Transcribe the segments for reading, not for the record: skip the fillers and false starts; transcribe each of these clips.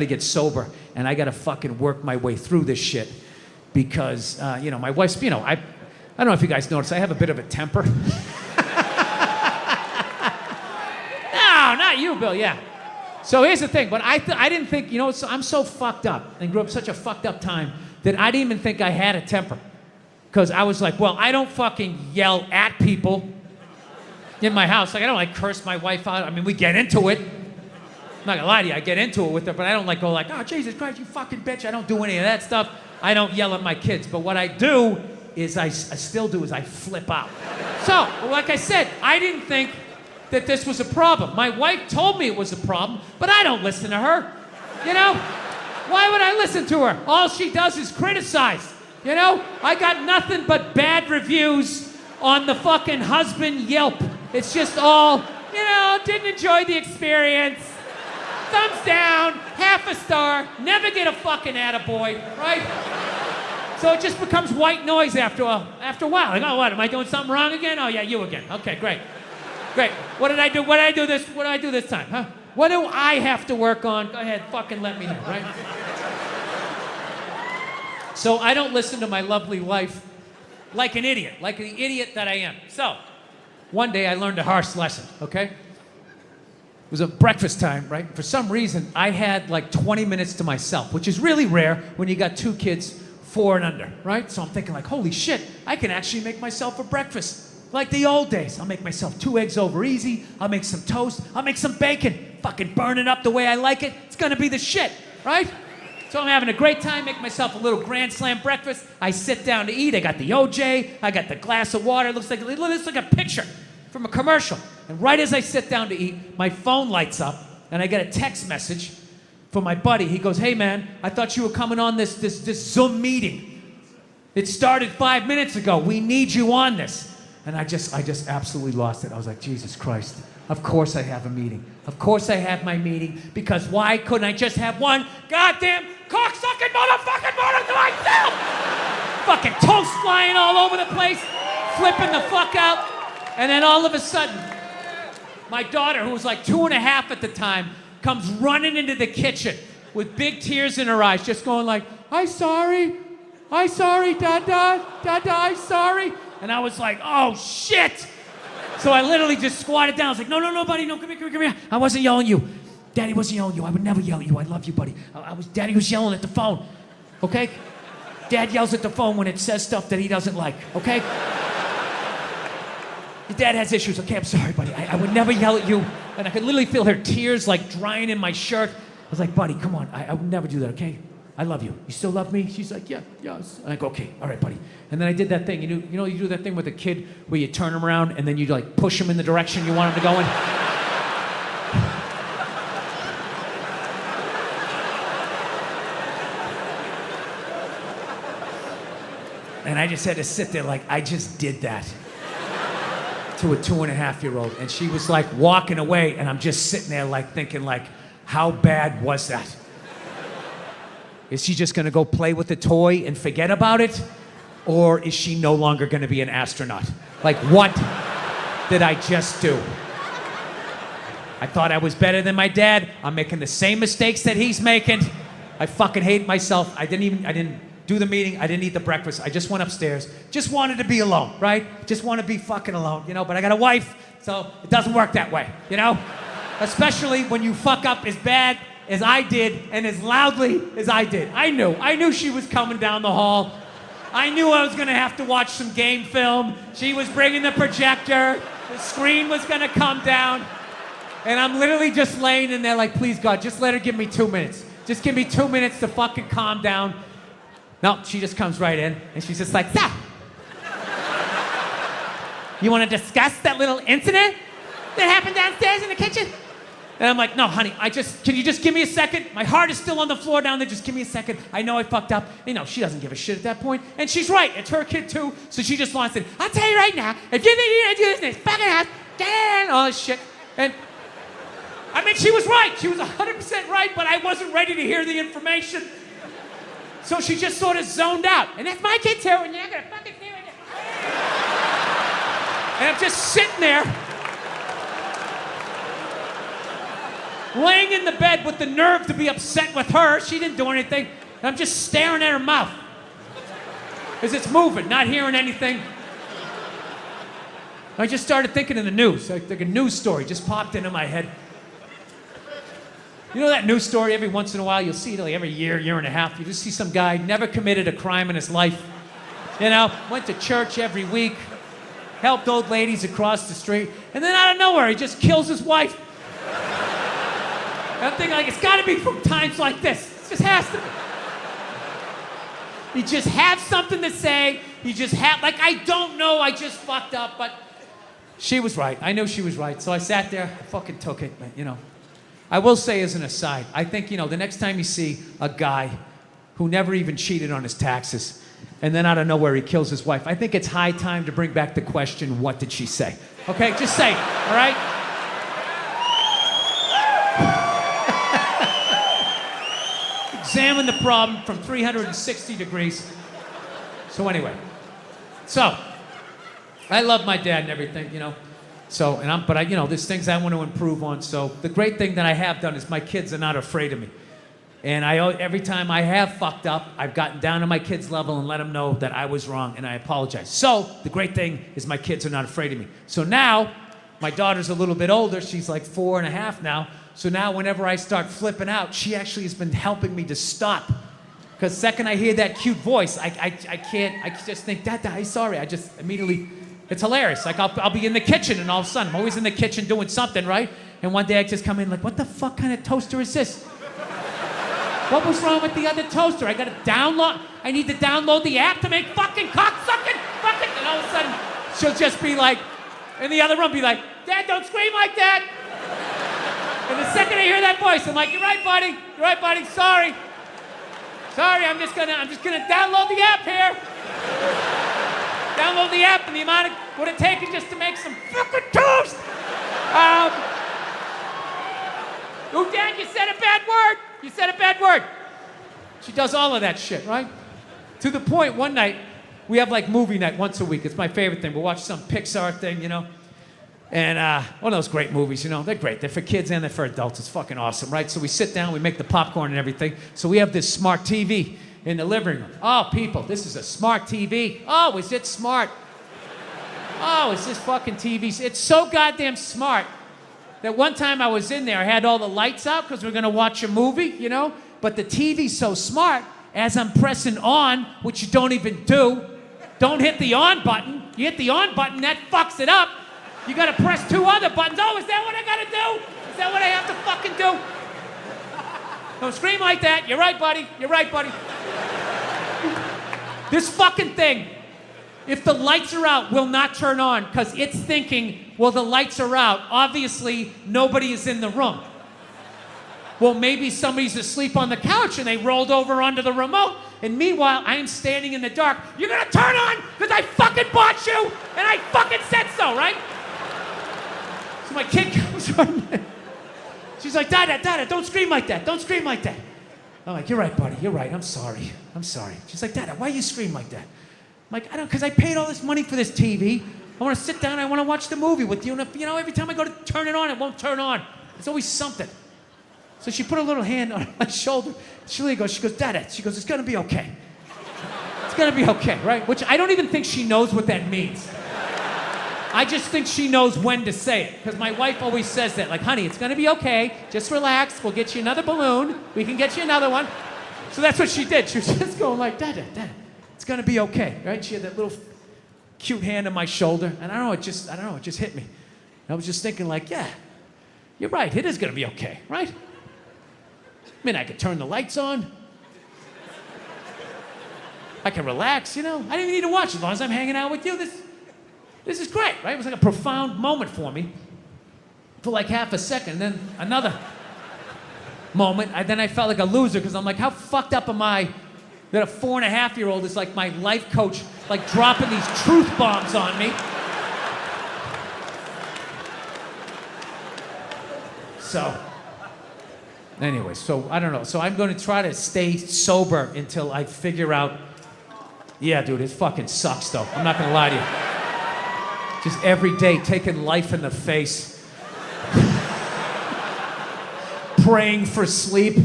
to get sober, and I got to fucking work my way through this shit because, my wife's, I don't know if you guys noticed, I have a bit of a temper. No, not you, Bill, yeah. So here's the thing, but I didn't think, I'm so fucked up and grew up such a fucked up time that I didn't even think I had a temper. Because I was like, well, I don't fucking yell at people in my house. Like, I don't curse my wife out. I mean, we get into it. I'm not gonna lie to you, I get into it with her, but I don't go oh, Jesus Christ, you fucking bitch. I don't do any of that stuff. I don't yell at my kids. But what I do is I flip out. So, like I said, I didn't think that this was a problem. My wife told me it was a problem, but I don't listen to her. Why would I listen to her? All she does is criticize. I got nothing but bad reviews on the fucking husband Yelp. It's just all, didn't enjoy the experience. Thumbs down, half a star, never get a fucking attaboy, right? So it just becomes white noise after a while. Like, oh, what, am I doing something wrong again? Oh, yeah, you again. Okay, great. Great. What did I do? What did I do this time, huh? What do I have to work on? Go ahead, fucking let me know, right? So I don't listen to my lovely wife like an idiot, like the idiot that I am. So one day I learned a harsh lesson, okay? It was a breakfast time, right? For some reason, I had 20 minutes to myself, which is really rare when you got 2 kids, 4 and under, right? So I'm thinking holy shit, I can actually make myself a breakfast. Like the old days. I'll make myself 2 eggs over easy. I'll make some toast. I'll make some bacon. Fucking burn it up the way I like it. It's gonna be the shit, right? So I'm having a great time, make myself a little grand slam breakfast. I sit down to eat. I got the OJ. I got the glass of water. It looks like a picture from a commercial. And right as I sit down to eat, my phone lights up, and I get a text message from my buddy. He goes, hey man, I thought you were coming on this Zoom meeting. It started 5 minutes ago. We need you on this. And I just absolutely lost it. I was like, Jesus Christ. Of course I have a meeting. Of course I have my meeting, because why couldn't I just have one goddamn cocksucking motherfucking motor to myself? Fucking toast flying all over the place, flipping the fuck out. And then all of a sudden, my daughter, who was 2.5 at the time, comes running into the kitchen with big tears in her eyes, just going I'm sorry, Dada, I'm sorry. And I was like, oh shit. So I literally just squatted down. I was like, no, buddy, no, come here. I wasn't yelling at you. Daddy wasn't yelling at you. I would never yell at you. I love you, buddy. Daddy was yelling at the phone, okay? Dad yells at the phone when it says stuff that he doesn't like, okay? Your dad has issues. Okay, I'm sorry, buddy. I would never yell at you. And I could literally feel her tears drying in my shirt. I was like, buddy, come on. I would never do that, okay? I love you. You still love me? She's like, yeah, yes. And I go, okay, all right, buddy. And then I did that thing. You do that thing with a kid where you turn him around and then you push him in the direction you want him to go in? And I just had to sit there I just did that to a 2.5-year-old. And she was walking away, and I'm just sitting there thinking how bad was that? Is she just gonna go play with the toy and forget about it? Or is she no longer gonna be an astronaut? What did I just do? I thought I was better than my dad. I'm making the same mistakes that he's making. I fucking hate myself. I didn't do the meeting. I didn't eat the breakfast. I just went upstairs. Just wanted to be alone, right? Just want to be fucking alone, but I got a wife, so it doesn't work that way, Especially when you fuck up as bad as I did and as loudly as I did. I knew she was coming down the hall. I knew I was gonna have to watch some game film. She was bringing the projector. The screen was gonna come down. And I'm literally just laying in there please God, just let her give me 2 minutes. Just give me 2 minutes to fucking calm down. No, she just comes right in and she's just so, you wanna discuss that little incident that happened downstairs in the kitchen? And I'm like, no, honey, can you just give me a second? My heart is still on the floor down there. Just give me a second. I know I fucked up. She doesn't give a shit at that point. And she's right. It's her kid, too. So she just wants it. I'll tell you right now, if you think you're going to do this in this fucking house, all this shit. And, she was right. She was 100% right, but I wasn't ready to hear the information. So she just sort of zoned out. And that's my kid, too, and you're not going to fucking do it. And I'm just sitting there. laying in the bed with the nerve to be upset with her. She didn't do anything. And I'm just staring at her mouth. Because it's moving, not hearing anything. I just started thinking of the news. Like a news story just popped into my head. You know that news story every once in a while? You'll see it like every year, year and a half. You just see some guy, never committed a crime in his life. You know, went to church every week, helped old ladies across the street, and then out of nowhere, he just kills his wife. I'm thinking, like, it's gotta be from times like this. It just has to be. He just have something to say. He just have, like, I don't know, I just fucked up, but she was right. I knew she was right. So I sat there, I fucking took it, you know. I will say as an aside, I think, you know, the next time you see a guy who never even cheated on his taxes, and then out of nowhere he kills his wife, I think it's high time to bring back the question, what did she say? Okay, just say it, all right? Examine the problem from 360 degrees. So anyway, I love my dad and everything, you know. So, you know, there's things I want to improve on. So the great thing that I have done is my kids are not afraid of me. And every time I have fucked up, I've gotten down to my kids' level and let them know that I was wrong and I apologize. So the great thing is my kids are not afraid of me. So now, my daughter's a little bit older. She's like 4.5 now. So now whenever I start flipping out, she actually has been helping me to stop. Because second I hear that cute voice, I just think, Dad, I'm sorry. I just immediately, it's hilarious. Like I'll be in the kitchen and all of a sudden, I'm always in the kitchen doing something, right? And one day I just come in like, what the fuck kind of toaster is this? What was wrong with the other toaster? I need to download the app to make fucking cocksucking fucking, and all of a sudden, she'll just be like, in the other room be like, Dad, don't scream like that. And the second I hear that voice, I'm like, you're right, buddy, sorry, I'm just gonna download the app here. Download the app and the amount of, what it taken just to make some fucking toast. Oh, Dad, you said a bad word. She does all of that shit, right? To the point, one night, we have like movie night once a week. It's my favorite thing. We'll watch some Pixar thing, you know? And one of those great movies, you know? They're great. They're for kids and they're for adults. It's fucking awesome, right? So we sit down, we make the popcorn and everything. So we have this smart TV in the living room. Oh, people, this is a smart TV. Oh, is it smart? Oh, is this fucking TV? It's so goddamn smart that one time I was in there, I had all the lights out because we're gonna watch a movie, you know? But the TV's so smart, as I'm pressing on, which you don't even do, don't hit the on button. You hit the on button, that fucks it up. You gotta press 2 other buttons. Oh, is that what I gotta do? Is that what I have to fucking do? Don't scream like that. You're right, buddy. This fucking thing, if the lights are out, will not turn on because it's thinking, well, the lights are out. Obviously, nobody is in the room. Well, maybe somebody's asleep on the couch and they rolled over onto the remote. And meanwhile, I am standing in the dark. You're gonna turn on because I fucking bought you and I fucking said so, right? So my kid comes running in. She's like, Dada, don't scream like that. I'm like, you're right, buddy. You're right. I'm sorry. She's like, Dada, why you scream like that? I'm like, because I paid all this money for this TV. I want to sit down. I want to watch the movie with you. And you know, every time I go to turn it on, it won't turn on. It's always something. So she put a little hand on my shoulder. She goes, Dada, it's going to be okay. It's going to be okay, right? Which I don't even think she knows what that means. I just think she knows when to say it. Because my wife always says that. Like, honey, it's going to be okay. Just relax. We'll get you another balloon. We can get you another one. So that's what she did. She was just going like, Dada, it's going to be okay, right? She had that little cute hand on my shoulder. And I don't know, it just hit me. And I was just thinking like, yeah, you're right. It is going to be okay, right? I mean, I could turn the lights on. I can relax, you know? I didn't even need to watch as long as I'm hanging out with you. This is great, right? It was like a profound moment for me for like half a second. And then another moment, then I felt like a loser because I'm like, how fucked up am I that a 4.5-year-old is like my life coach, like dropping these truth bombs on me? So, anyway, so I don't know. So I'm going to try to stay sober until I figure out, yeah, dude, it fucking sucks though. I'm not going to lie to you. Just every day taking life in the face. praying for sleep.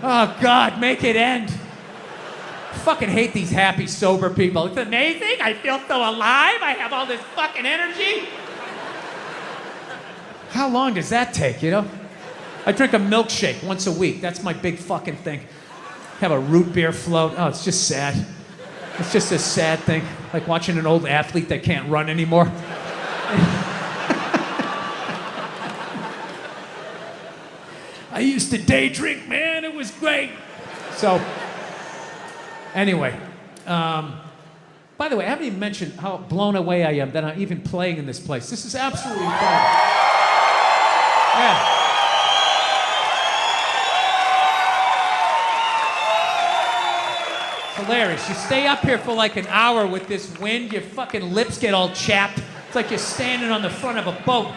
Oh, God, make it end. Fucking hate these happy, sober people. It's amazing. I feel so alive. I have all this fucking energy. How long does that take, you know? I drink a milkshake once a week. That's my big fucking thing. Have a root beer float. Oh, it's just sad. It's just a sad thing. Like watching an old athlete that can't run anymore. I used to day drink, man. It was great. So, anyway. By the way, I haven't even mentioned how blown away I am that I'm even playing in this place. This is absolutely fun. Yeah. Hilarious. You stay up here for like an hour with this wind, your fucking lips get all chapped. It's like you're standing on the front of a boat.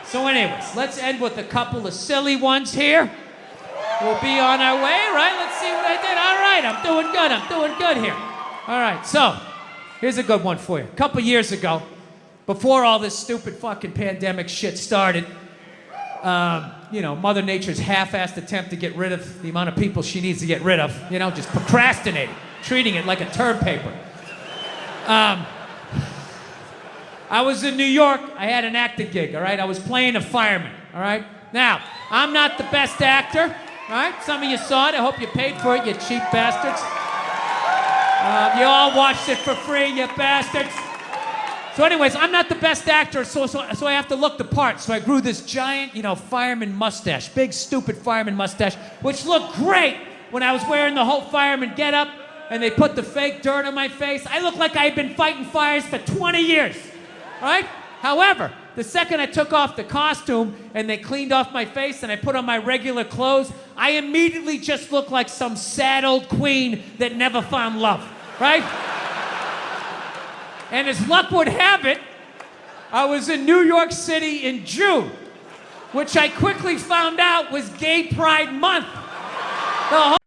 So anyways, let's end with a couple of silly ones here. We'll be on our way, right? Let's see what I did. All right, I'm doing good here. All right, so here's a good one for you. A couple years ago, before all this stupid fucking pandemic shit started, you know, Mother Nature's half-assed attempt to get rid of the amount of people she needs to get rid of, you know, just procrastinating, treating it like a term paper. I was in New York. I had an acting gig, all right? I was playing a fireman, all right? Now, I'm not the best actor, all right? Some of you saw it. I hope you paid for it, you cheap bastards. You all watched it for free, you bastards. So anyways, I'm not the best actor, so I have to look the part. So I grew this giant, you know, fireman mustache, big, stupid fireman mustache, which looked great when I was wearing the whole fireman getup, and they put the fake dirt on my face. I looked like I had been fighting fires for 20 years, right? However, the second I took off the costume and they cleaned off my face and I put on my regular clothes, I immediately just looked like some sad old queen that never found love, right? And as luck would have it, I was in New York City in June, which I quickly found out was Gay Pride Month. The